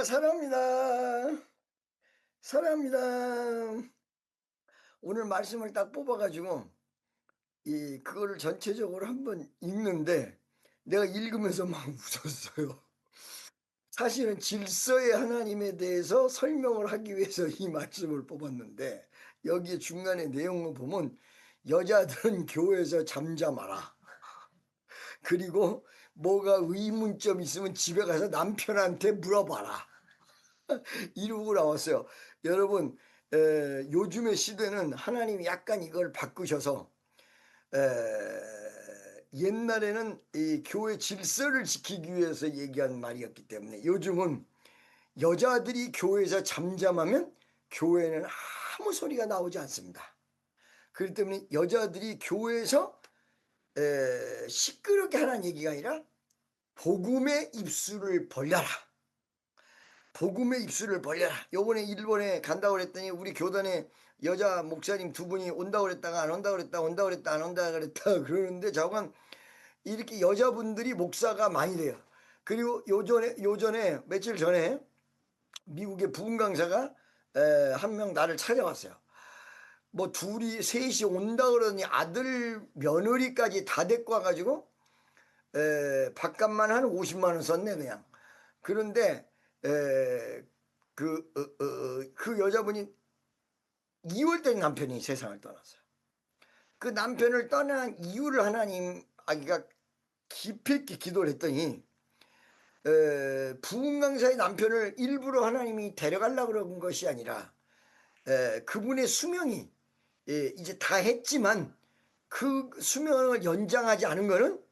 사랑합니다. 사랑합니다. 오늘 말씀을 딱 뽑아 가지고 그거를 전체적으로 한번 읽는데 내가 읽으면서 막 웃었어요. 사실은 질서의 하나님에 대해서 설명을 하기 위해서 이 말씀을 뽑았는데 여기에 중간에 내용을 보면 "여자들은 교회에서 잠잠하라." 그리고 "뭐가 의문점 있으면 집에 가서 남편한테 물어봐라." 이러고 나왔어요. 여러분, 요즘의 시대는 하나님이 약간 이걸 바꾸셔서 옛날에는 이 교회 질서를 지키기 위해서 얘기한 말이었기 때문에 요즘은 여자들이 교회에서 잠잠하면 교회는 아무 소리가 나오지 않습니다. 그렇기 때문에 여자들이 교회에서 시끄럽게 하라는 얘기가 아니라 복음의 입술을 벌려라. 복음의 입술을 벌려라. 요번에 일본에 간다고 그랬더니 우리 교단에 여자 목사님 두 분이 온다고 그랬다가 안 온다고 그랬다, 온다고 그랬다, 안 온다고 그랬다 그러는데 저건 이렇게 여자분들이 목사가 많이 돼요. 그리고 요전에 며칠 전에 미국의 부흥 강사가 한 명 나를 찾아왔어요. 뭐 둘이 셋이 온다 그러더니 아들 며느리까지 다 데리고 와가지고 밥값만 한 50만 원 썼네 그냥. 그런데 에, 그 여자분이 2월 된 남편이 세상을 떠났어요. 그 남편을 떠난 이유를 하나님 아기가 깊이 있게 기도를 했더니 부흥 강사의 남편을 일부러 하나님이 데려가려고 그런 것이 아니라 그분의 수명이 이제 다 했지만 그 수명을 연장하지 않은 거는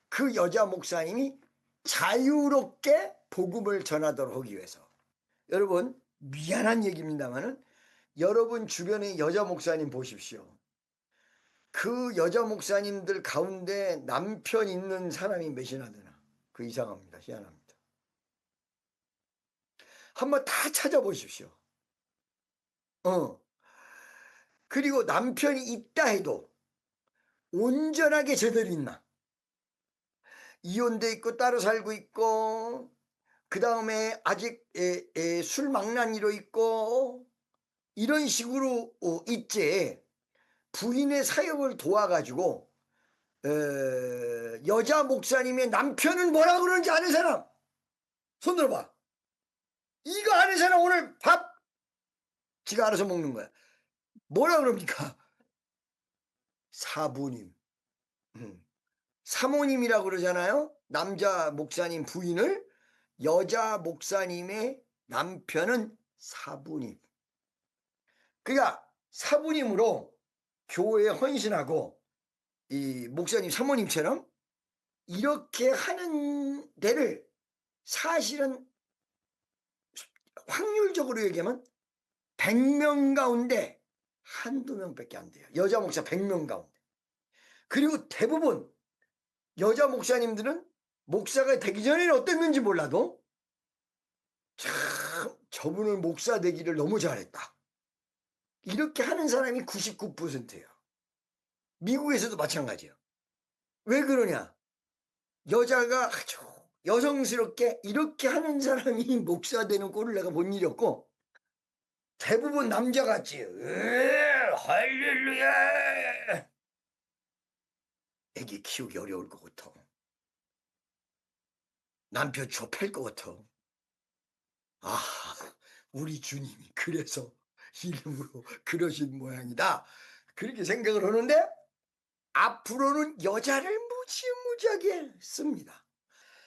그 여자 목사님이 자유롭게 복음을 전하도록 하기 위해서. 여러분 미안한 얘기입니다만은 여러분 주변의 여자 목사님 보십시오. 그 여자 목사님들 가운데 남편 있는 사람이 몇이나 되나. 그 이상합니다. 희한합니다. 한번 다 찾아보십시오. 어. 그리고 남편이 있다 해도 온전하게 제대로 있나. 이혼돼 있고 따로 살고 있고 그 다음에 아직 술 망나니로 있고 이런 식으로 있지. 부인의 사역을 도와가지고 여자 목사님의 남편은 뭐라 그러는지 아는 사람 손 들어봐. 이거 아는 사람 오늘 밥 지가 알아서 먹는 거야. 뭐라 그럽니까? 사부님. 사모님이라고 그러잖아요. 남자 목사님 부인을. 여자 목사님의 남편은 사부님. 그러니까 사부님으로 교회에 헌신하고 이 목사님 사모님처럼 이렇게 하는 데를 사실은 확률적으로 얘기하면 100명 가운데 한두 명밖에 안 돼요. 여자 목사 100명 가운데. 그리고 대부분 여자 목사님들은 목사가 되기 전에는 어땠는지 몰라도 참 저분은 목사 되기를 너무 잘했다. 이렇게 하는 사람이 99%예요. 미국에서도 마찬가지예요. 왜 그러냐? 여자가 아주 여성스럽게 이렇게 하는 사람이 목사 되는 꼴을 내가 못 잃었고 대부분 남자같이 할렐루야 애기 키우기 어려울 것 같아. 남편 좁힐 것 같아. 아, 우리 주님이 그래서 일부러 그러신 모양이다. 그렇게 생각을 하는데 앞으로는 여자를 무지무지하게 씁니다.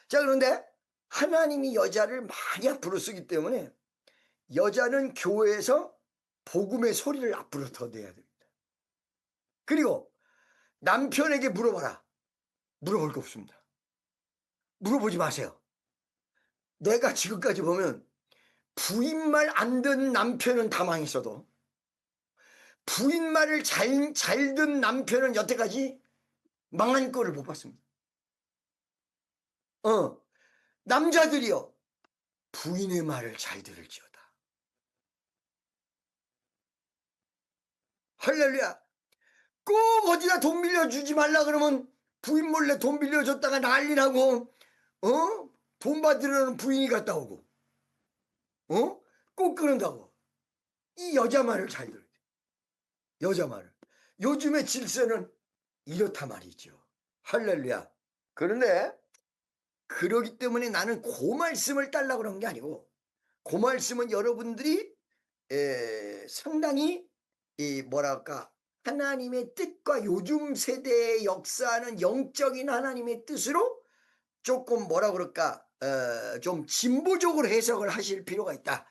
자, 그런데 하나님이 여자를 많이 앞으로 쓰기 때문에 여자는 교회에서 복음의 소리를 앞으로 더 내야 됩니다. 그리고 남편에게 물어봐라. 물어볼 거 없습니다. 물어보지 마세요. 내가 지금까지 보면 부인 말 안 듣는 남편은 다 망했어도 부인 말을 잘 듣는 남편은 여태까지 망한 꼴을 못 봤습니다. 남자들이요. 부인의 말을 잘 들을지어다. 할렐루야. 꼭 어디다 돈 빌려주지 말라 그러면 부인 몰래 돈 빌려줬다가 난리 나고 돈 받으려는 부인이 갔다 오고 꼭 그런다고. 이 여자 말을 잘 들어야 돼. 여자 말을. 요즘의 질서는 이렇다 말이죠. 할렐루야. 그런데 그러기 때문에 나는 그 말씀을 따려고 그런 게 아니고, 그 말씀은 여러분들이 상당히 뭐랄까 하나님의 뜻과 요즘 세대의 역사하는 영적인 하나님의 뜻으로 조금 뭐라 그럴까 좀 진보적으로 해석을 하실 필요가 있다.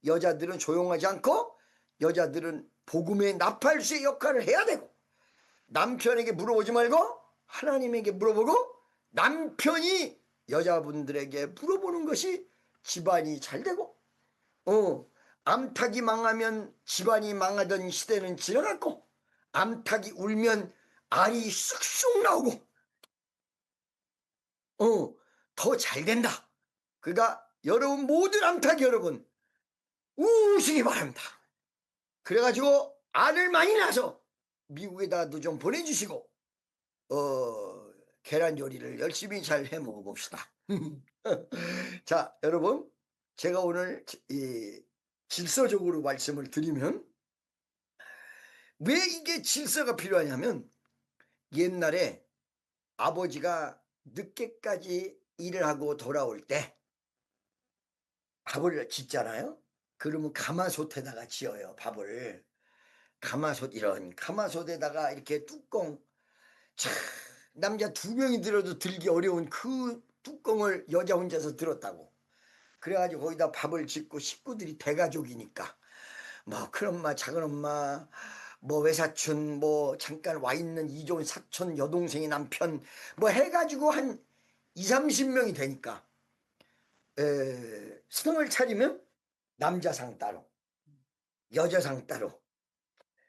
여자들은 조용하지 않고 여자들은 복음의 나팔수의 역할을 해야 되고, 남편에게 물어보지 말고 하나님에게 물어보고, 남편이 여자분들에게 물어보는 것이 집안이 잘 되고, 암탉이 망하면 집안이 망하던 시대는 지나갔고, 암탉이 울면 알이 쑥쑥 나오고, 더 잘 된다. 그러니까 여러분, 모든 암탉 여러분 우시기 바랍니다. 그래가지고 알을 많이 낳아서 미국에다도 좀 보내주시고 계란 요리를 열심히 잘 해 먹어봅시다. 자, 여러분, 제가 오늘 질서적으로 말씀을 드리면, 왜 이게 질서가 필요하냐면, 옛날에 아버지가 늦게까지 일을 하고 돌아올 때 밥을 짓잖아요. 그러면 가마솥에다가 지어요, 밥을. 이런 가마솥에다가 이렇게 뚜껑, 참, 남자 2명이 들어도 들기 어려운 그 뚜껑을 여자 혼자서 들었다고. 그래가지고 거기다 밥을 짓고, 식구들이 대가족이니까 뭐 큰엄마 작은엄마 뭐 외사촌 뭐 잠깐 와 있는 이종 사촌 여동생의 남편 뭐 해가지고 한 20-30명이 되니까 상을 차리면 남자상 따로 여자상 따로,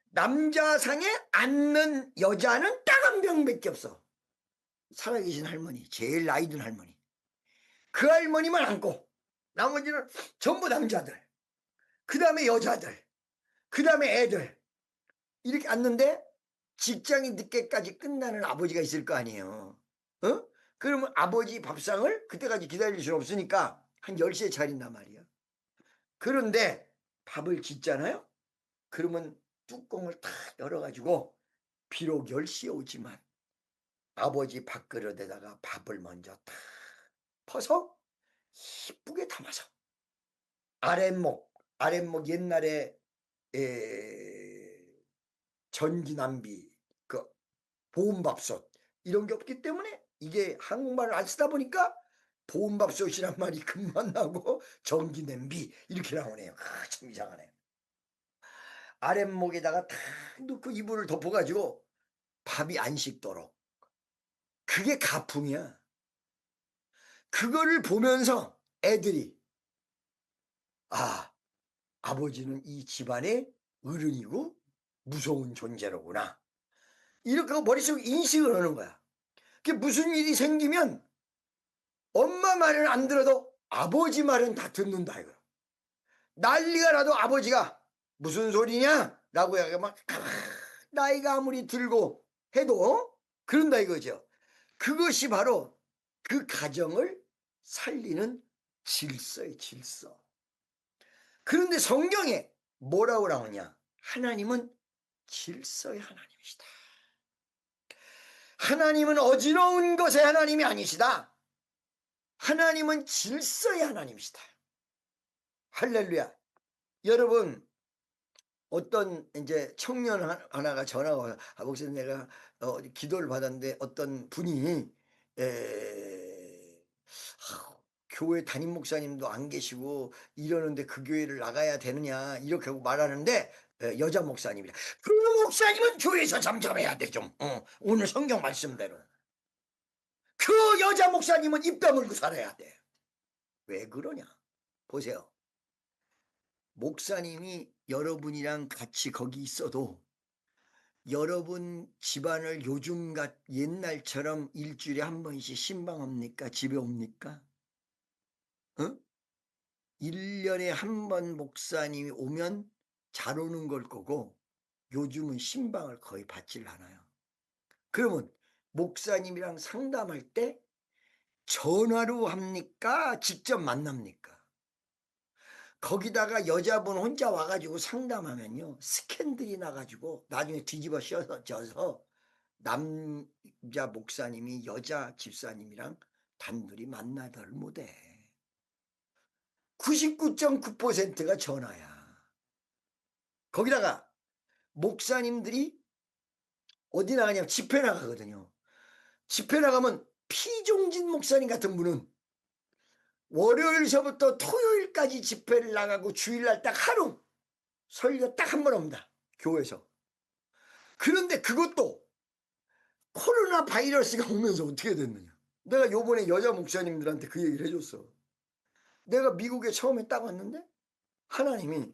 남자상에 앉는 여자는 딱 1명밖에 없어. 살아계신 할머니, 제일 나이 든 할머니. 그 할머니만 앉고 나머지는 전부 남자들, 그 다음에 여자들, 그 다음에 애들, 이렇게 앉는데 직장이 늦게까지 끝나는 아버지가 있을 거 아니에요. 그러면 아버지 밥상을 그때까지 기다릴 수 없으니까 한 10시에 차린단 말이야. 그런데 밥을 짓잖아요. 그러면 뚜껑을 탁 열어가지고, 비록 10시에 오지만 아버지 밥그릇에다가 밥을 먼저 탁 퍼서 이쁘게 담아서, 아랫목 옛날에 전기남비, 그 보온밥솥 이런 게 없기 때문에, 이게 한국말을 안 쓰다 보니까 보온밥솥이란 말이 금방 나고 전기냄비 이렇게 나오네요. 참 이상하네. 아랫목에다가 탁 넣고 이불을 덮어가지고 밥이 안 식도록, 그게 가풍이야. 그거를 보면서 애들이, 아, 아버지는 이 집안의 어른이고 무서운 존재로구나, 이렇게 머릿속에 인식을 하는 거야. 그게 무슨 일이 생기면 엄마 말은 안 들어도 아버지 말은 다 듣는다 이거. 난리가 나도 아버지가 무슨 소리냐 라고 하면 막 나이가 아무리 들고 해도 그런다 이거죠. 그것이 바로 그 가정을 살리는 질서의 질서. 그런데 성경에 뭐라고 나오냐? 하나님은 질서의 하나님이시다. 하나님은 어지러운 것의 하나님이 아니시다. 하나님은 질서의 하나님이시다. 할렐루야. 여러분, 어떤 이제 청년 하나가 전화가 와서, 목사님 내가 기도를 받았는데 어떤 분이 교회 담임 목사님도 안 계시고 이러는데 그 교회를 나가야 되느냐 이렇게 하고 말하는데, 여자 목사님이라. 그 목사님은 교회에서 잠잠해야 돼 좀. 오늘 성경 말씀대로. 그 여자 목사님은 입 다물고 살아야 돼. 왜 그러냐? 보세요. 목사님이 여러분이랑 같이 거기 있어도 여러분 집안을 요즘 옛날처럼 일주일에 한 번씩 신방합니까? 집에 옵니까? 1년에 한 번 목사님이 오면 잘 오는 걸 거고, 요즘은 신방을 거의 받질 않아요. 그러면 목사님이랑 상담할 때 전화로 합니까? 직접 만납니까? 거기다가 여자분 혼자 와가지고 상담하면요, 스캔들이 나가지고 나중에 뒤집어 씌워져서 남자 목사님이 여자 집사님이랑 단둘이 만나들 못해. 99.9%가 전화야. 거기다가 목사님들이 어디 나가냐면 집회 나가거든요. 집회 나가면 피종진 목사님 같은 분은 월요일서부터 토요일까지 집회를 나가고 주일날 딱 하루 설교 딱 한 번 옵니다. 교회에서. 그런데 그것도 코로나 바이러스가 오면서 어떻게 됐느냐. 내가 요번에 여자 목사님들한테 그 얘기를 해줬어. 내가 미국에 처음에 딱 왔는데 하나님이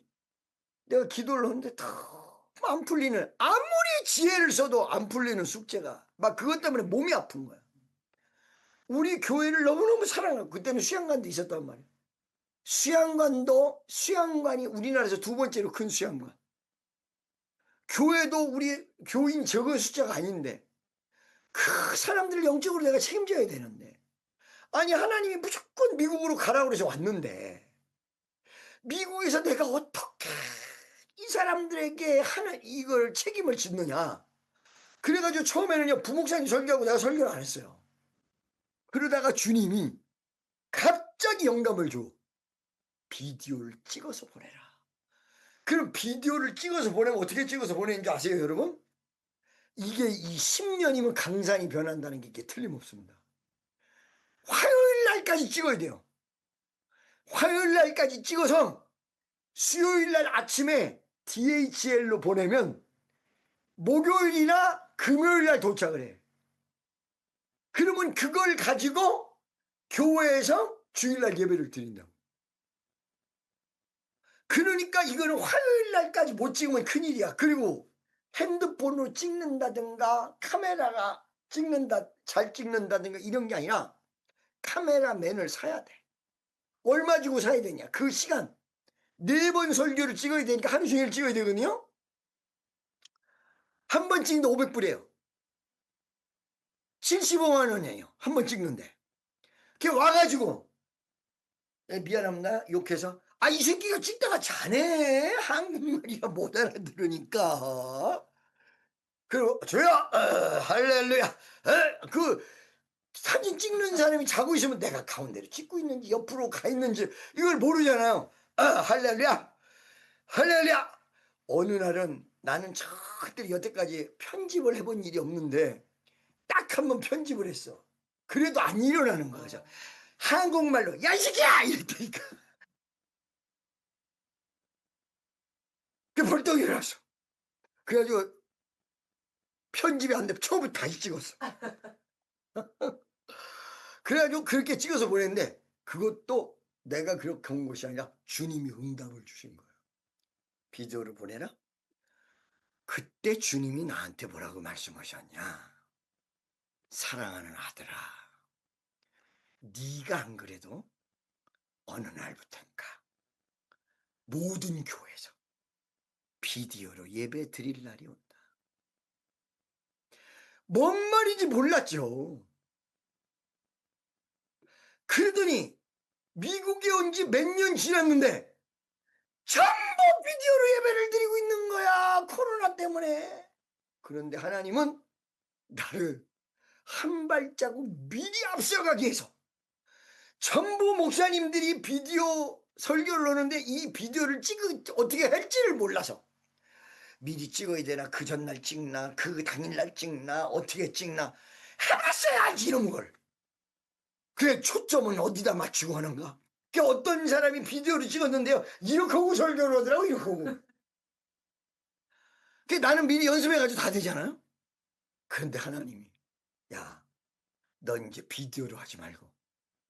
내가 기도를 하는데 다 안 풀리는, 아무리 지혜를 써도 안 풀리는 숙제가 막 그것 때문에 몸이 아픈 거야. 우리 교회를 너무너무 사랑하고 그때는 수양관도 있었단 말이야. 수양관이 우리나라에서 두 번째로 큰 수양관. 교회도 우리 교인 적은 숫자가 아닌데 그 사람들을 영적으로 내가 책임져야 되는데, 아니 하나님이 무조건 미국으로 가라고 그래서 왔는데 미국에서 내가 어떻게 이 사람들에게 이걸 책임을 짓느냐. 그래가지고 처음에는요 부목사님 설교하고 내가 설교를 안 했어요. 그러다가 주님이 갑자기 영감을 줘. 비디오를 찍어서 보내라. 그럼 비디오를 찍어서 보내면 어떻게 찍어서 보내는지 아세요 여러분? 이게 이 10년이면 강산이 변한다는 게 이게 틀림없습니다. 화요일 날까지 찍어야 돼요. 화요일 날까지 찍어서 수요일 날 아침에 DHL로 보내면 목요일이나 금요일 날 도착을 해. 그러면 그걸 가지고 교회에서 주일날 예배를 드린다고. 그러니까 이거는 화요일 날까지 못 찍으면 큰일이야. 그리고 핸드폰으로 찍는다든가 카메라가 잘 찍는다든가 이런 게 아니라 카메라맨을 사야 돼. 얼마 주고 사야 되냐. 그 시간 4번 설교를 찍어야 되니까 하루 종일 찍어야 되거든요. 한 번 찍는데 500불이에요. 75만 원이에요. 한 번 찍는데. 걔 와가지고 미안합니다 욕해서 이 새끼가 찍다가 자네 한국말이야 못 알아들으니까 그리고 저야 할렐루야 그 사진 찍는 사람이 자고 있으면 내가 가운데로 찍고 있는지 옆으로 가 있는지 이걸 모르잖아요. 할렐루야 할렐루야. 어느 날은 나는 절대 여태까지 편집을 해본 일이 없는데 딱 한 번 편집을 했어. 그래도 안 일어나는 거야. 그래서 한국말로 야 이 새끼야 이랬다니까. 그 벌떡 일어났어. 그래가지고 편집이 안 돼. 처음부터 다시 찍었어. 그래가지고 그렇게 찍어서 보냈는데 그것도 내가 그렇게 온 것이 아니라 주님이 응답을 주신 거예요. 비디오를 보내라. 그때 주님이 나한테 뭐라고 말씀하셨냐. 사랑하는 아들아, 네가 안 그래도 어느 날부터인가 모든 교회에서 비디오로 예배 드릴 날이 온다. 뭔 말인지 몰랐죠. 그러더니 미국에 온 지 몇 년 지났는데 전부 비디오로 예배를 드리고 있는 거야. 코로나 때문에. 그런데 하나님은 나를 한 발자국 미리 앞서가게 해서 전부 목사님들이 비디오 설교를 하는데 이 비디오를 어떻게 할지를 몰라서 미리 찍어야 되나 그 전날 찍나 그 당일날 찍나 어떻게 찍나 해봤어야지 이런 걸. 그래 초점은 어디다 맞추고 하는가. 그 어떤 사람이 비디오를 찍었는데요 이렇게 하고 설교를 하더라고. 이렇게 하고. 그 나는 미리 연습해가지고 다 되잖아요. 그런데 하나님이 야 넌 이제 비디오로 하지 말고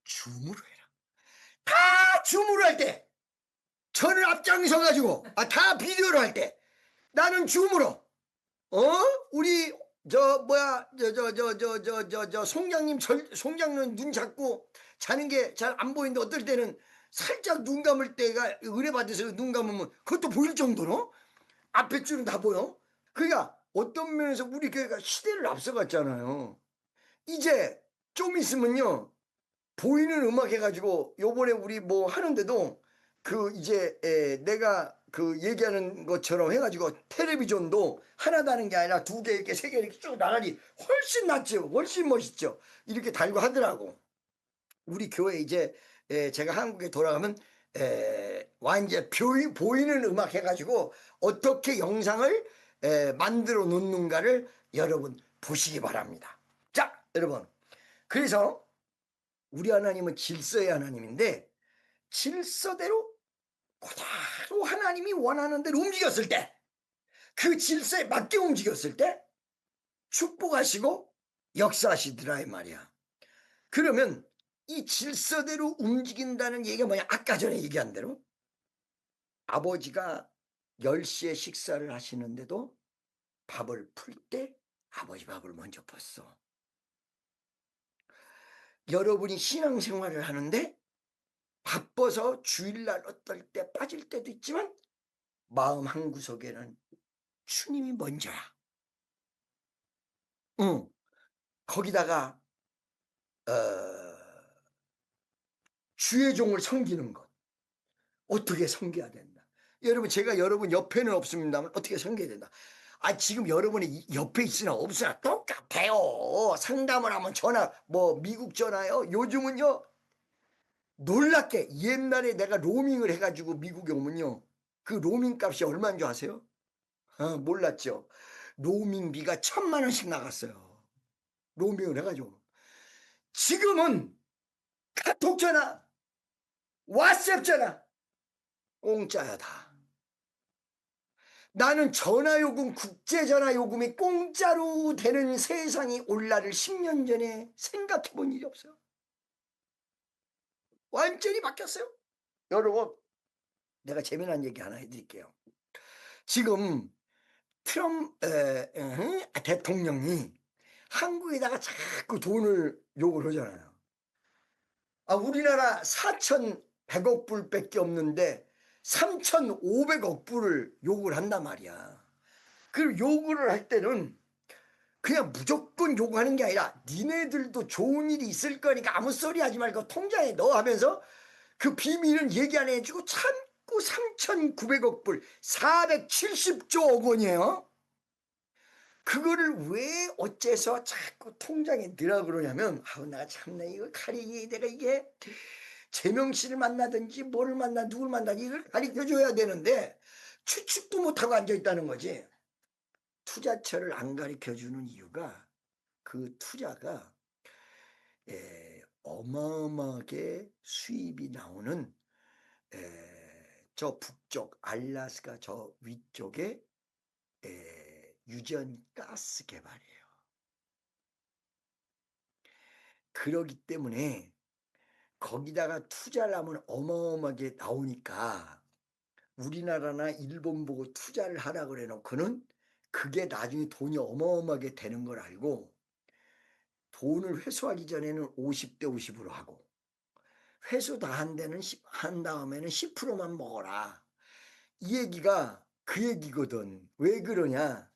줌으로 해라. 다 줌으로 할 때 저를 앞장서가지고 다 비디오로 할 때 나는 줌으로 우리 송장님 눈 잡고 자는 게 잘 안 보이는데 어떨 때는 살짝 눈 감을 때가 은혜 받아서 눈 감으면 그것도 보일 정도로 앞에 줄은 다 보여. 그러니까 어떤 면에서 우리 교회가 시대를 앞서갔잖아요. 이제 좀 있으면요 보이는 음악 해가지고 요번에 우리 뭐 하는데도 이제 내가 얘기하는 것처럼 해가지고 텔레비전도 하나 다는 게 아니라 2개 이렇게 3개 이렇게 쭉 나가니 훨씬 낫죠. 훨씬 멋있죠. 이렇게 달고 하더라고. 우리 교회 이제 제가 한국에 돌아가면 완전 보이는 음악 해가지고 어떻게 영상을 만들어 놓는가를 여러분 보시기 바랍니다. 자, 여러분. 그래서 우리 하나님은 질서의 하나님인데 질서대로 그대로 하나님이 원하는 대로 움직였을 때, 그 질서에 맞게 움직였을 때 축복하시고 역사하시더라 이 말이야. 그러면 이 질서대로 움직인다는 얘기가 뭐냐? 아까 전에 얘기한 대로 아버지가 10시에 식사를 하시는데도 밥을 풀 때 아버지 밥을 먼저 폈어. 여러분이 신앙생활을 하는데 바빠서 주일날 어떨 때 빠질 때도 있지만 마음 한구석에는 주님이 먼저야. 응. 거기다가 주의 종을 섬기는 것. 어떻게 섬겨야 된다. 여러분, 제가 여러분 옆에는 없습니다만 어떻게 섬겨야 된다. 지금 여러분이 옆에 있으나 없으나 똑같아요. 상담을 하면 전화, 미국 전화요. 요즘은요, 놀랍게 옛날에 내가 로밍을 해가지고 미국에 오면요. 그 로밍 값이 얼마인 줄 아세요? 몰랐죠. 로밍비가 1,000만 원씩 나갔어요. 로밍을 해가지고. 지금은 카톡 전화, 왓츠앱 전화, 공짜야 다. 나는 전화요금, 국제전화요금이 공짜로 되는 세상이 올라를 10년 전에 생각해 본 일이 없어요. 완전히 바뀌었어요. 여러분, 내가 재미난 얘기 하나 해드릴게요. 지금 대통령이 한국에다가 자꾸 돈을 요구를 하잖아요. 우리나라 4,100억 불밖에 없는데 3,500억 불을 요구를 한단 말이야. 그 요구를 할 때는 그냥 무조건 요구하는 게 아니라 니네들도 좋은 일이 있을 거니까 아무 소리 하지 말고 통장에 넣어 하면서 그 비밀은 얘기 안 해주고 참고 3,900억 불 470조 원이에요. 그거를 왜 어째서 자꾸 통장에 넣으라 그러냐면 나 참나 이거 가리기 내가 이게 재명 씨를 만나든지 뭐를 만나 누굴 만나 이걸 가르쳐줘야 되는데 추측도 못하고 앉아있다는 거지. 투자처를 안 가르쳐주는 이유가 그 투자가 어마어마하게 수입이 나오는 저 북쪽 알래스카 저 위쪽에 유전 가스 개발이에요. 그러기 때문에 거기다가 투자를 하면 어마어마하게 나오니까 우리나라나 일본 보고 투자를 하라 그래 놓고는 그게 나중에 돈이 어마어마하게 되는 걸 알고 돈을 회수하기 전에는 50대 50으로 하고 회수 다 한 다음에는 10%만 먹어라. 이 얘기가 그 얘기거든. 왜 그러냐?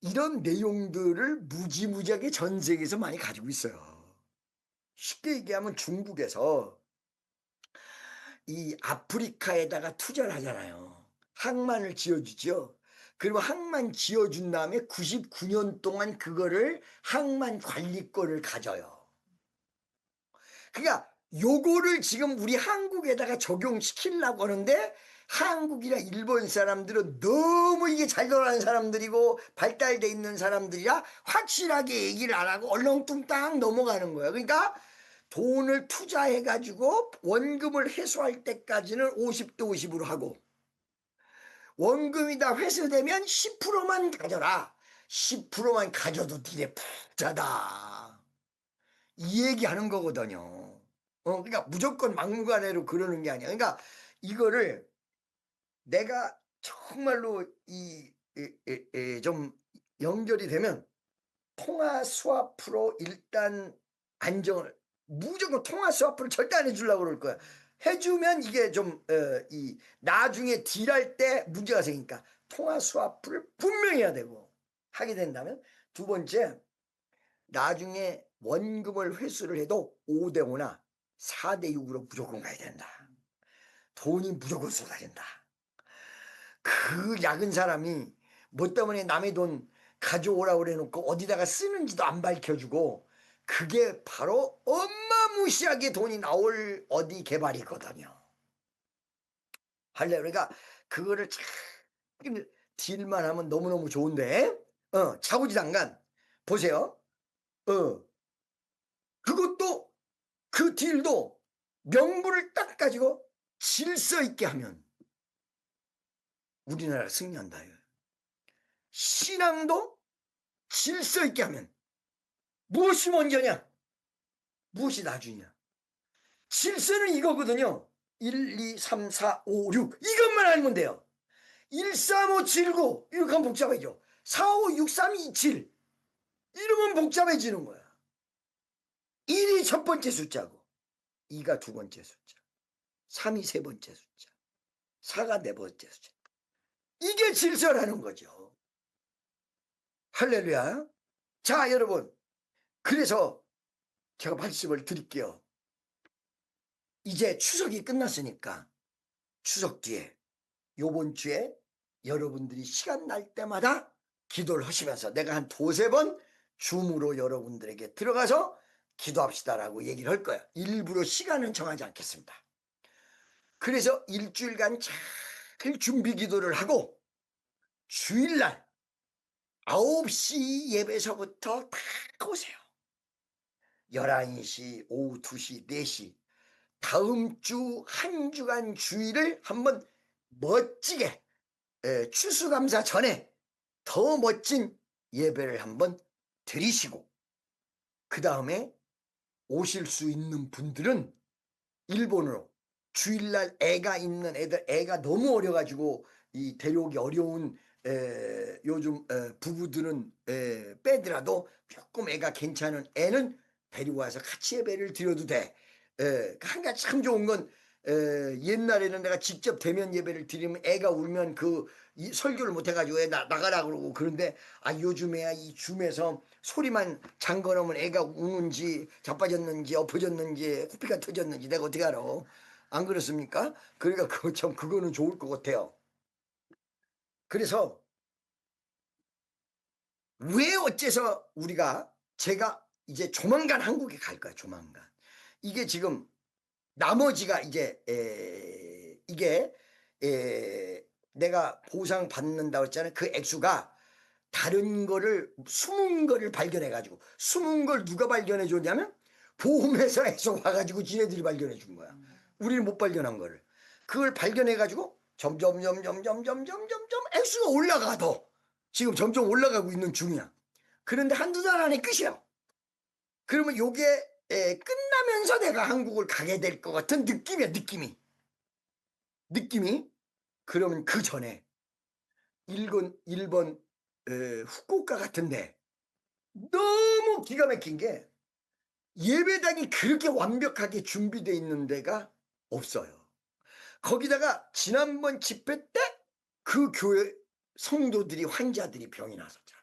이런 내용들을 무지무지하게 전 세계에서 많이 가지고 있어요. 쉽게 얘기하면 중국에서 이 아프리카에다가 투자를 하잖아요. 항만을 지어주죠. 그리고 항만 지어준 다음에 99년 동안 그거를 항만 관리권을 가져요. 그러니까 요거를 지금 우리 한국에다가 적용시키려고 하는데 한국이나 일본 사람들은 너무 이게 잘 돌아가는 사람들이고 발달돼 있는 사람들이라 확실하게 얘기를 안 하고 얼렁뚱땅 넘어가는 거예요. 그러니까 돈을 투자해가지고 원금을 회수할 때까지는 50대 50으로 하고 원금이 다 회수되면 10%만 가져라. 10%만 가져도 니네 부자다. 이 얘기하는 거거든요. 그러니까 무조건 막무가내로 그러는 게 아니야. 그러니까 이거를 내가 정말로 좀 연결이 되면 통화 스와프로 일단 안정을 무조건 통화 스와프를 절대 안 해주려고 그럴 거야. 해주면 이게 좀 나중에 딜할 때 문제가 생기니까 통화 스와프를 분명히 해야 되고 하게 된다면 두 번째 나중에 원금을 회수를 해도 5대 5나 4대 6으로 무조건 가야 된다. 돈이 무조건 쏟아진다. 그 야근 사람이 뭐 때문에 남의 돈 가져오라고 그래놓고 어디다가 쓰는지도 안 밝혀주고, 그게 바로 어마무시하게 돈이 나올 어디 개발이거든요. 할래. 그러니까 그거를 참 딜만 하면 너무너무 좋은데, 차고지장간 보세요. 그것도, 그 딜도 명분을 딱 가지고 질서 있게 하면 우리나라가 승리한다. 신앙도 질서 있게 하면 무엇이 먼저냐, 무엇이 나중이냐. 질서는 이거거든요. 1, 2, 3, 4, 5, 6 이것만 알면 돼요. 1, 3, 5, 7, 9 이렇게 하면 복잡해져. 4, 5, 6, 3, 2, 7 이러면 복잡해지는 거야. 1이 첫 번째 숫자고 2가 두 번째 숫자, 3이 세 번째 숫자, 4가 네 번째 숫자. 이게 질서라는 거죠. 할렐루야. 자, 여러분, 그래서 제가 말씀을 드릴게요. 이제 추석이 끝났으니까 추석 뒤에 요번 주에 여러분들이 시간 날 때마다 기도를 하시면서 내가 한 두세 번 줌으로 여러분들에게 들어가서 기도합시다라고 얘기를 할 거예요. 일부러 시간은 정하지 않겠습니다. 그래서 일주일간 잘 준비 기도를 하고 주일날 9시 예배서부터 다 오세요. 11시, 오후 2시, 4시 다음 주 한 주간 주일을 한번 멋지게 추수감사 전에 더 멋진 예배를 한번 드리시고, 그 다음에 오실 수 있는 분들은 일본으로 주일날 애가 있는 애들, 애가 너무 어려가지고 이 데려오기 어려운 요즘 부부들은 빼더라도 조금 애가 괜찮은 애는 데리고 와서 같이 예배를 드려도 돼. 한 가지 참 좋은 건 옛날에는 내가 직접 대면 예배를 드리면 애가 울면 설교를 못 해가지고 애 나가라 그러고, 그런데 요즘에야 이 줌에서 소리만 잠궈놓으면 애가 우는지 자빠졌는지 엎어졌는지 코피가 터졌는지 내가 어떻게 알아? 안 그렇습니까? 그러니까 그거는 좋을 것 같아요. 그래서 왜 어째서 제가 이제 조만간 한국에 갈 거야. 조만간. 이게 지금 나머지가 이제 이게 내가 보상 받는다고 했잖아요. 그 액수가 다른 거를 숨은 거를 발견해 가지고, 숨은 걸 누가 발견해 줬냐면 보험회사에서 와가지고 지네들이 발견해 준 거야. 우리는 못 발견한 거를. 그걸 발견해 가지고 점점 액수가 올라가. 더 지금 점점 올라가고 있는 중이야. 그런데 한두 달 안에 끝이야. 그러면 요게 끝나면서 내가 한국을 가게 될 것 같은 느낌이야. 느낌이. 그러면 그 전에 일본 후쿠오카 같은데 너무 기가 막힌 게 예배당이 그렇게 완벽하게 준비되어 있는 데가 없어요. 거기다가 지난번 집회 때 그 교회 성도들이, 환자들이 병이 났었잖아.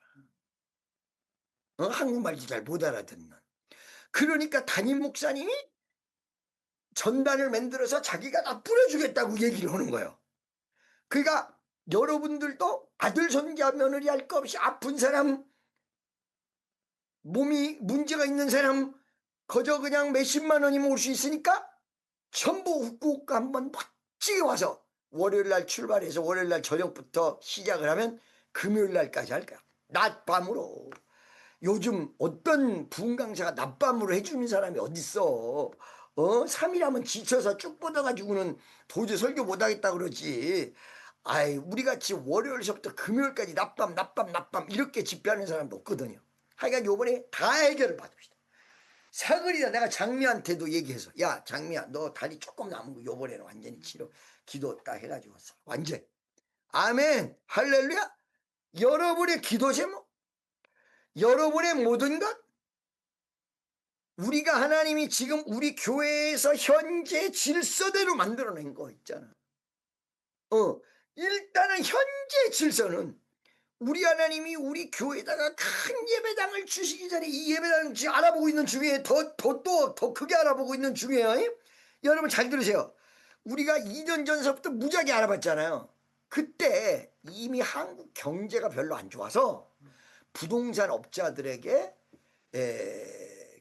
한국말도 잘 못 알아듣는. 그러니까 담임 목사님이 전단을 만들어서 자기가 다 뿌려주겠다고 얘기를 하는 거예요. 그러니까 여러분들도 아들, 손자, 며느리 할 거 없이 아픈 사람, 몸이 문제가 있는 사람 거저 그냥 몇십만 원이면 올 수 있으니까 전부 후쿠오카 한번 멋지게 와서 월요일날 출발해서 월요일날 저녁부터 시작을 하면 금요일날까지 할 거야. 낮밤으로. 요즘 어떤 부흥 강사가 낮밤으로 해주는 사람이 어딨어. 3일 하면 지쳐서 쭉 뻗어가지고는 도저히 설교 못하겠다 그러지. 우리같이 월요일서부터 금요일까지 낮밤 이렇게 집회하는 사람도 없거든요. 하여간 요번에 다 해결을 받읍시다. 사거리다. 내가 장미한테도 얘기해서, 야 장미야, 너 다리 조금 남은 거 요번에는 완전히 치료, 기도 딱 해가지고 완전. 아멘. 할렐루야. 여러분의 기도 제목, 여러분의 모든 것, 우리가 하나님이 지금 우리 교회에서 현재 질서대로 만들어낸 거 있잖아. 일단은 현재 질서는 우리 하나님이 우리 교회에다가 큰 예배당을 주시기 전에 이 예배당 지금 알아보고 있는 중에 더 크게 알아보고 있는 중이에요. 여러분 잘 들으세요. 우리가 2년 전서부터 무지하게 알아봤잖아요. 그때 이미 한국 경제가 별로 안 좋아서 부동산 업자들에게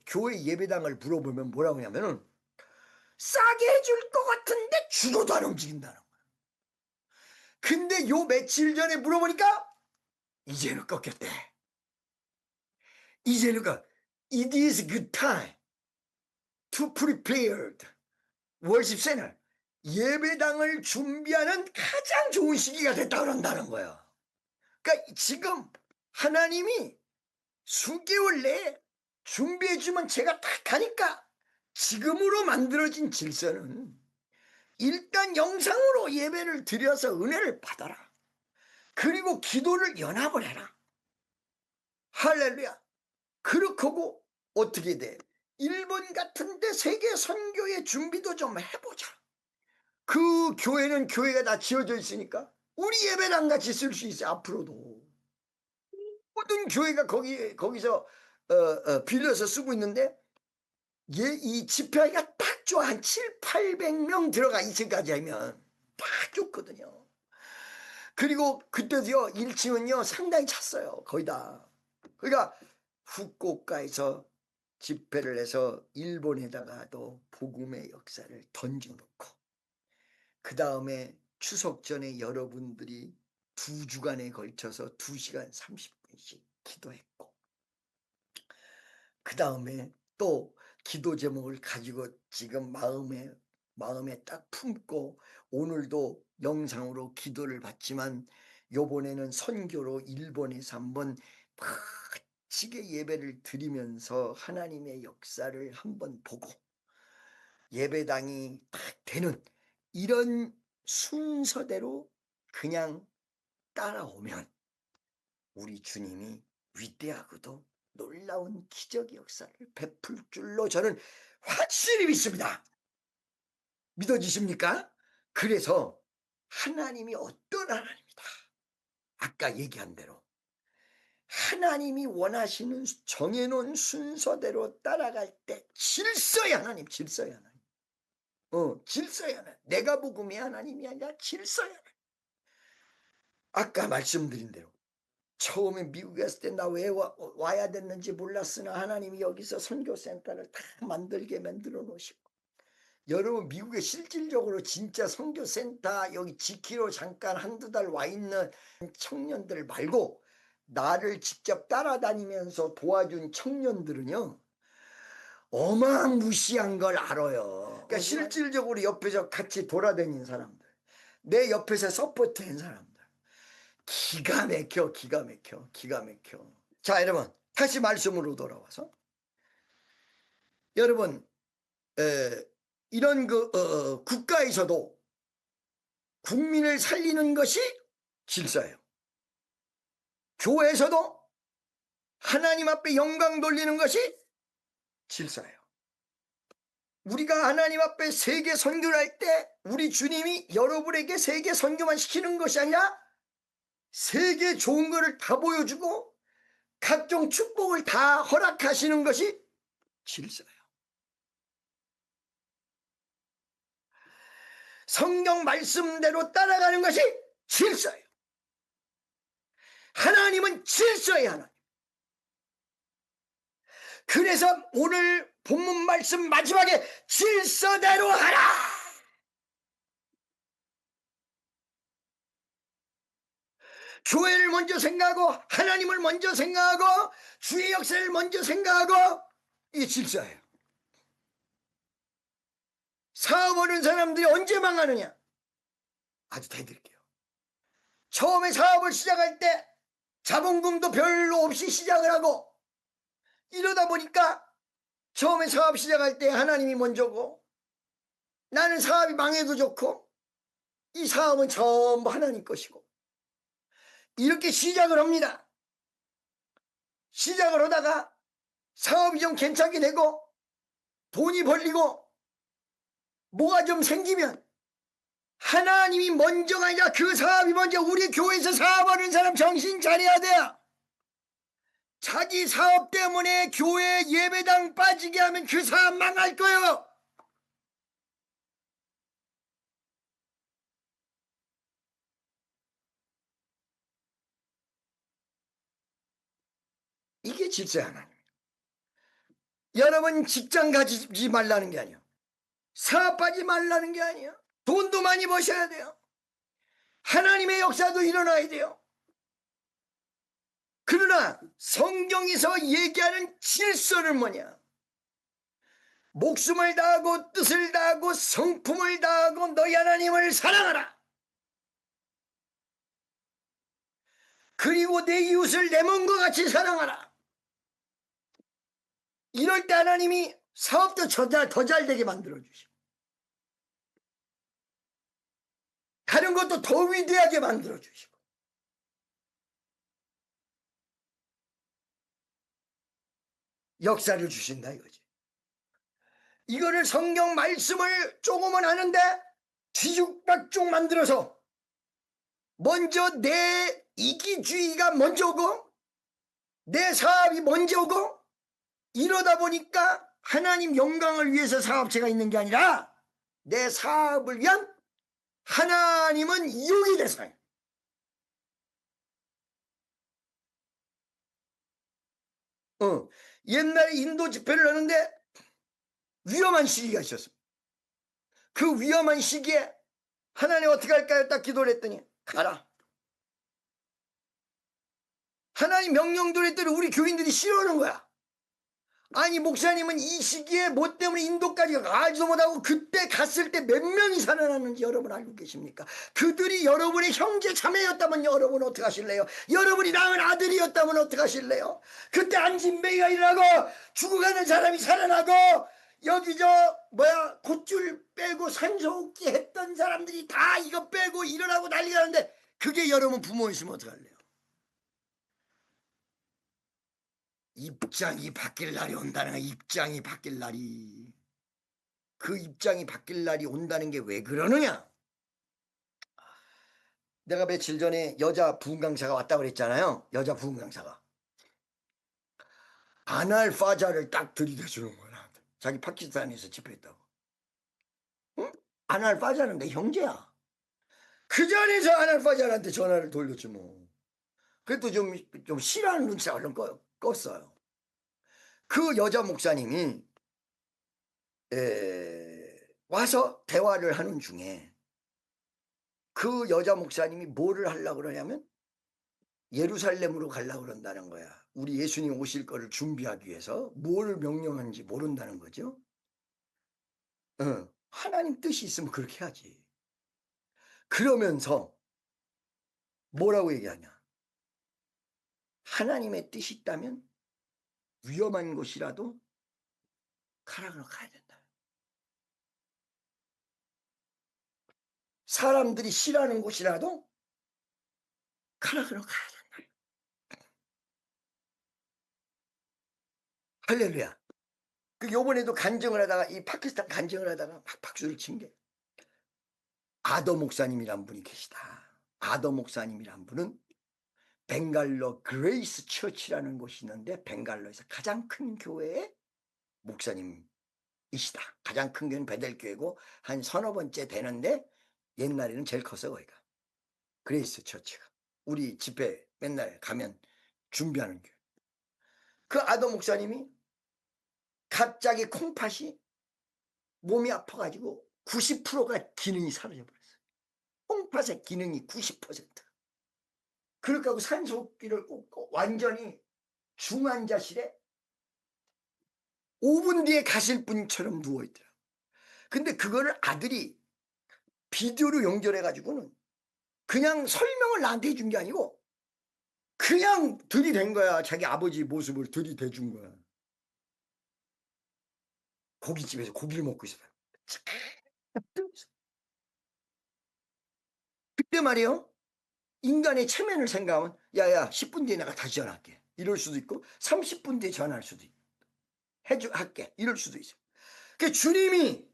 교회 예배당을 물어보면 뭐라고 하냐면은 싸게 해줄 것 같은데 죽어도 안 움직인다는 거야. 근데 요 며칠 전에 물어보니까 이제는 꺾였대. 이제는 it is good time to prepare worship center. 예배당을 준비하는 가장 좋은 시기가 됐다 그런다는 거야. 그러니까 지금 하나님이 수개월 내에 준비해주면 제가 다 가니까 지금으로 만들어진 질서는 일단 영상으로 예배를 드려서 은혜를 받아라. 그리고 기도를 연합을 해라. 할렐루야. 그렇게 하고 어떻게 돼? 일본 같은데 세계 선교의 준비도 좀 해보자. 그 교회는 교회가 다 지어져 있으니까 우리 예배당 같이 쓸 수 있어. 앞으로도 모든 교회가 거기서 빌려서 쓰고 있는데 이 집회하기가 딱 좋아. 한 7, 800명 들어가 2층까지 하면 딱 좋거든요. 그리고 그때도요 1층은요 상당히 찼어요. 거의 다. 그러니까 후쿠오카에서 집회를 해서 일본에다가도 복음의 역사를 던져놓고 그 다음에 추석 전에 여러분들이 2주간에 걸쳐서 2시간 30분씩 기도했고 그 다음에 또 기도 제목을 가지고 지금 마음에 딱 품고 오늘도 영상으로 기도를 받지만 요번에는 선교로 일본에서 한번 멋지게 예배를 드리면서 하나님의 역사를 한번 보고 예배당이 딱 되는 이런 순서대로 그냥 따라오면 우리 주님이 위대하고도 놀라운 기적의 역사를 베풀 줄로 저는 확실히 믿습니다. 믿어지십니까? 그래서 하나님이 어떤 하나님이다. 아까 얘기한 대로 하나님이 원하시는 정해놓은 순서대로 따라갈 때 질서의 하나님, 질서의 하나님. 질서의 하나님. 내가 복음의 하나님이 아니라 질서의 하나님. 아까 말씀드린 대로 처음에 미국에 있을 때 나 왜 와야 됐는지 몰랐으나 하나님이 여기서 선교센터를 다 만들게 만들어 놓으시고 여러분 미국에 실질적으로 진짜 선교센터 여기 지키러 잠깐 한두 달 와 있는 청년들 말고 나를 직접 따라다니면서 도와준 청년들은요 어마무시한 걸 알아요. 그러니까 실질적으로 옆에서 같이 돌아다니는 사람들 내 옆에서 서포트한 사람들 기가 막혀 기가 막혀 기가 막혀. 자 여러분 다시 말씀으로 돌아와서 여러분 이런 국가에서도 국민을 살리는 것이 질서예요. 교회에서도 하나님 앞에 영광 돌리는 것이 질서예요. 우리가 하나님 앞에 세계 선교를 할 때 우리 주님이 여러분에게 세계 선교만 시키는 것이 아니라 세계 좋은 거를 다 보여주고 각종 축복을 다 허락하시는 것이 질서예요. 성경 말씀대로 따라가는 것이 질서예요. 하나님은 질서의 하나님. 그래서 오늘 본문 말씀 마지막에 질서대로 하라. 교회를 먼저 생각하고 하나님을 먼저 생각하고 주의 역사를 먼저 생각하고 이게 질서예요. 사업하는 사람들이 언제 망하느냐? 아주 대드릴게요. 처음에 사업을 시작할 때 자본금도 별로 없이 시작을 하고 이러다 보니까 처음에 사업 시작할 때 하나님이 먼저고 나는 사업이 망해도 좋고 이 사업은 전부 하나님 것이고 이렇게 시작을 합니다. 시작을 하다가 사업이 좀 괜찮게 되고 돈이 벌리고 뭐가 좀 생기면 하나님이 먼저가 아니라 그 사업이 먼저. 우리 교회에서 사업하는 사람 정신 차려야 돼요. 자기 사업 때문에 교회 예배당 빠지게 하면 그 사업 망할 거예요. 이게 질서의 하나님. 여러분 직장 가지지 말라는 게 아니야. 사업하지 말라는 게 아니야. 돈도 많이 버셔야 돼요. 하나님의 역사도 일어나야 돼요. 그러나 성경에서 얘기하는 질서는 뭐냐? 목숨을 다하고 뜻을 다하고 성품을 다하고 너희 하나님을 사랑하라. 그리고 내 이웃을 내 몸과 같이 사랑하라. 이럴 때 하나님이 사업도 더 잘 되게 만들어주시고 다른 것도 더 위대하게 만들어주시고 역사를 주신다 이거지. 이거를 성경 말씀을 조금은 아는데 뒤죽박죽 만들어서 먼저 내 이기주의가 먼저 오고 내 사업이 먼저 오고 이러다 보니까 하나님 영광을 위해서 사업체가 있는 게 아니라 내 사업을 위한 하나님은 이용이 돼서요. 옛날에 인도 집회를 하는데 위험한 시기가 있었어. 그 위험한 시기에 하나님 어떻게 할까요? 딱 기도를 했더니 가라. 하나님 명령대로 했더니 우리 교인들이 싫어하는 거야. 아니 목사님은 이 시기에 뭐 때문에 인도까지 알지도 못하고 그때 갔을 때 몇 명이 살아났는지 여러분 알고 계십니까? 그들이 여러분의 형제 자매였다면 여러분 어떻게 하실래요? 여러분이 낳은 아들이었다면 어떻게 하실래요? 그때 안진뱅이가 일어나고 죽어가는 사람이 살아나고 여기 콧줄 빼고 산소호흡기 했던 사람들이 다 이거 빼고 일어나고 난리가 나는데 그게 여러분 부모이시면 어떻게 할래요? 입장이 바뀔 날이 온다는 거야. 입장이 바뀔 날이. 그 입장이 바뀔 날이 온다는 게 왜 그러느냐? 내가 며칠 전에 여자 부흥 강사가 왔다고 그랬잖아요. 여자 부흥 강사가. 아날파자를 딱 들이대주는 거야. 나한테. 자기 파키스탄에서 집회했다고. 응? 아날파자는 내 형제야. 그 자리에서 아날파자한테 전화를 돌렸지 뭐. 그래도 좀 싫어하는 눈치가 얼른 껐어요. 그 여자 목사님이 와서 대화를 하는 중에 그 여자 목사님이 뭐를 하려고 그러냐면 예루살렘으로 가려고 그런다는 거야. 우리 예수님 오실 거를 준비하기 위해서 뭘 명령하는지 모른다는 거죠. 하나님 뜻이 있으면 그렇게 하지. 그러면서 뭐라고 얘기하냐. 하나님의 뜻이 있다면 위험한 곳이라도 가라고 가야 된다. 사람들이 싫어하는 곳이라도 가라고 가야 된다. 할렐루야. 그 요번에도 간증을 하다가 이 파키스탄 간증을 하다가 막 박수를 친 게 아더 목사님이란 분이 계시다. 아더 목사님이란 분은 벵갈로 그레이스 처치라는 곳이 있는데 벵갈로에서 가장 큰 교회의 목사님이시다. 가장 큰 교회는 베델교회고 한 서너 번째 되는데 옛날에는 제일 컸어 거기가. 그레이스 처치가. 우리 집회 맨날 가면 준비하는 교회. 그 아더 목사님이 갑자기 콩팥이 몸이 아파가지고 90%가 기능이 사라져버렸어요. 콩팥의 기능이 90%. 그렇게 하고 산소호흡기를 꽂고 완전히 중환자실에 5분 뒤에 가실 분처럼 누워있더라고요. 근데 그거를 아들이 비디오로 연결해가지고는 그냥 설명을 나한테 해준 게 아니고 그냥 들이댄 거야. 자기 아버지 모습을 들이대준 거야. 고깃집에서 고기를 먹고 있어요. 그때 말이에요. 인간의 체면을 생각하면 야야 10분 뒤에 내가 다시 전화할게. 이럴 수도 있고 30분 뒤에 전화할 수도 있고 할게. 이럴 수도 있어. 그 주님이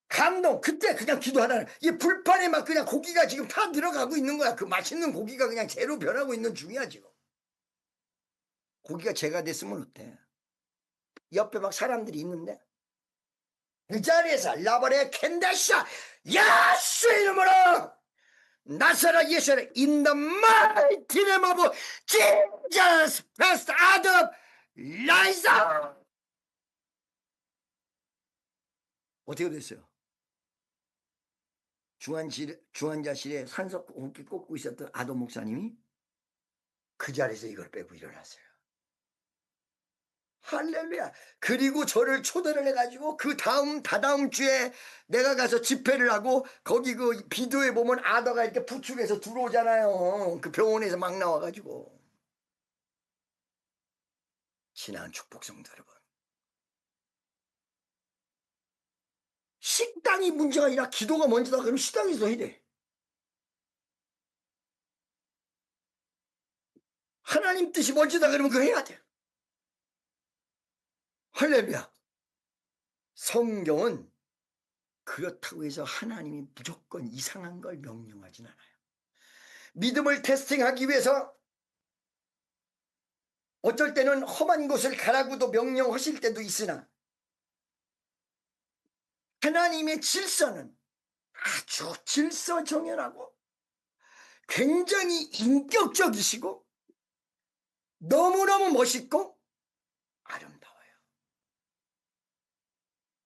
감동. 그때 그냥 기도하라는. 이 불판에 막 그냥 고기가 지금 다 들어가고 있는 거야. 그 맛있는 고기가 그냥 재로 변하고 있는 중이야 지금. 고기가 재가 됐으면 어때? 옆에 막 사람들이 있는데 그 자리에서 라버레 캔다샤 야수 이름으로 나사렛 예수를 in the mighty name of Jesus Christ out of rise up. 어떻게 됐어요? 중환자실에 산소 꽂고 있었던 아도 목사님이 그 자리에서 이걸 빼고 일어났어요. 할렐루야. 그리고 저를 초대를 해가지고 그 다다음 주에 내가 가서 집회를 하고 거기 그 비디오에 보면 아더가 이렇게 부축해서 들어오잖아요. 그 병원에서 막 나와가지고. 지난 축복성도 여러분. 식당이 문제가 아니라 기도가 먼저다 그러면 식당에서 해야 돼. 하나님 뜻이 먼저다 그러면 그거 해야 돼. 할렐루야. 성경은 그렇다고 해서 하나님이 무조건 이상한 걸 명령하진 않아요. 믿음을 테스팅하기 위해서 어쩔 때는 험한 곳을 가라고도 명령하실 때도 있으나 하나님의 질서는 아주 질서정연하고 굉장히 인격적이시고 너무너무 멋있고 아름다워요.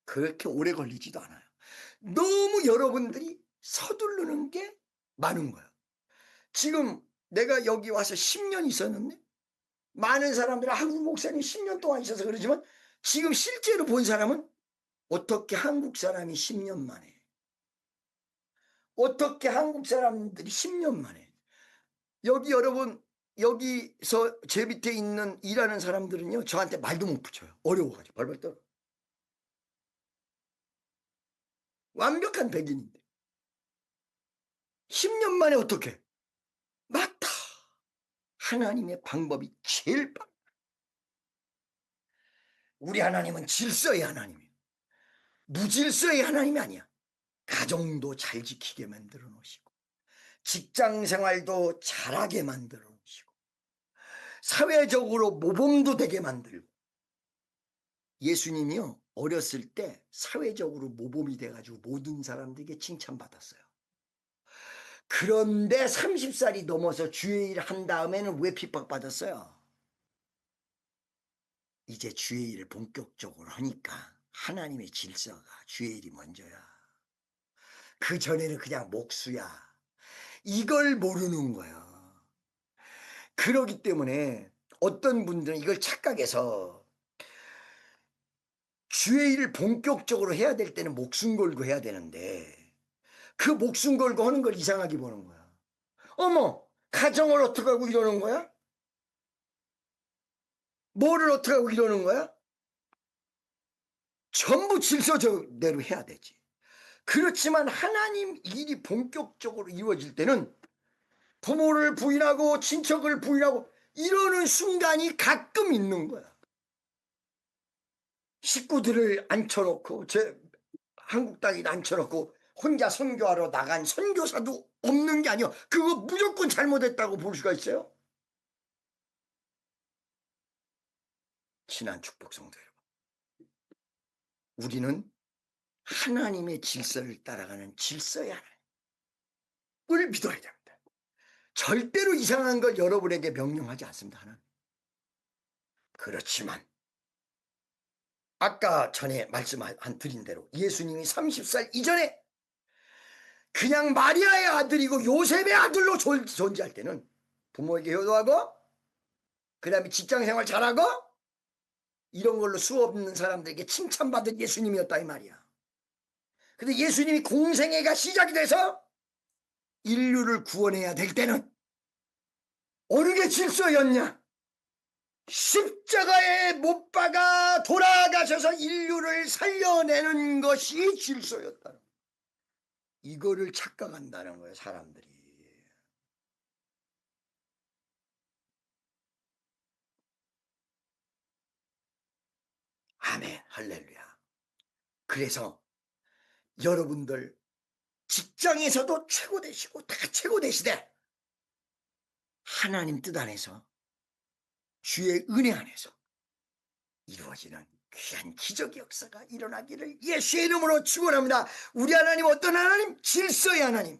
그렇게 오래 걸리지도 않아요. 너무 여러분들이 서두르는 게 많은 거예요. 지금 내가 여기 와서 10년 있었는데 많은 사람들은 한국 목사님 10년 동안 있어서 그러지만 지금 실제로 본 사람은 어떻게 한국 사람이 10년 만에 어떻게 한국 사람들이 10년 만에 여기 여러분 여기서 제 밑에 있는 일하는 사람들은요 저한테 말도 못 붙여요. 어려워가지고 벌벌 떨어. 완벽한 백인인데 10년 만에 어떻게 맞다. 하나님의 방법이 제일 빠르다. 우리 하나님은 질서의 하나님이에요. 무질서의 하나님이 아니야. 가정도 잘 지키게 만들어 놓으시고 직장 생활도 잘하게 만들어 놓으시고 사회적으로 모범도 되게 만들고 예수님이요 어렸을 때 사회적으로 모범이 돼가지고 모든 사람들에게 칭찬받았어요. 그런데 30살이 넘어서 주의 일 한 다음에는 왜 핍박받았어요? 이제 주의 일을 본격적으로 하니까 하나님의 질서가 주의 일이 먼저야. 그 전에는 그냥 목수야. 이걸 모르는 거야. 그러기 때문에 어떤 분들은 이걸 착각해서 주의 일을 본격적으로 해야 될 때는 목숨 걸고 해야 되는데 그 목숨 걸고 하는 걸 이상하게 보는 거야. 어머, 가정을 어떻게 하고 이러는 거야? 뭐를 어떻게 하고 이러는 거야? 전부 질서대로 해야 되지. 그렇지만 하나님 일이 본격적으로 이루어질 때는 부모를 부인하고 친척을 부인하고 이러는 순간이 가끔 있는 거야. 식구들을 앉혀놓고 한국 땅에 앉혀놓고 혼자 선교하러 나간 선교사도 없는 게 아니야. 그거 무조건 잘못했다고 볼 수가 있어요. 친한 축복 성도 여러분, 우리는 하나님의 질서를 따라가는 질서의 하나님을 믿어야 됩니다. 절대로 이상한 걸 여러분에게 명령하지 않습니다. 하나님. 그렇지만 아까 전에 드린 대로 예수님이 30살 이전에 그냥 마리아의 아들이고 요셉의 아들로 존재할 때는 부모에게 효도하고 그 다음에 직장생활 잘하고 이런 걸로 수없는 사람들에게 칭찬받은 예수님이었다 이 말이야. 근데 예수님이 공생애가 시작이 돼서 인류를 구원해야 될 때는 어느 게 질서였냐? 십자가에 못 박아 돌아가셔서 인류를 살려내는 것이 질서였다. 이거를 착각한다는 거예요, 사람들이. 아멘, 할렐루야. 그래서 여러분들 직장에서도 최고 되시고 다 최고 되시되 하나님 뜻 안에서 주의 은혜 안에서 이루어지는 귀한 기적의 역사가 일어나기를 예수의 이름으로 축원합니다. 우리 하나님 어떤 하나님? 질서의 하나님.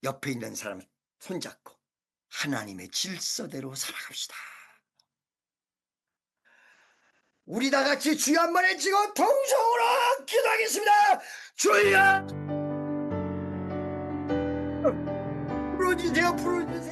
옆에 있는 사람 손잡고 하나님의 질서대로 살아갑시다. 우리 다 같이 주여 한 번 외치고 통성으로 기도하겠습니다. 주여! 풀어주세요, 풀어주세요.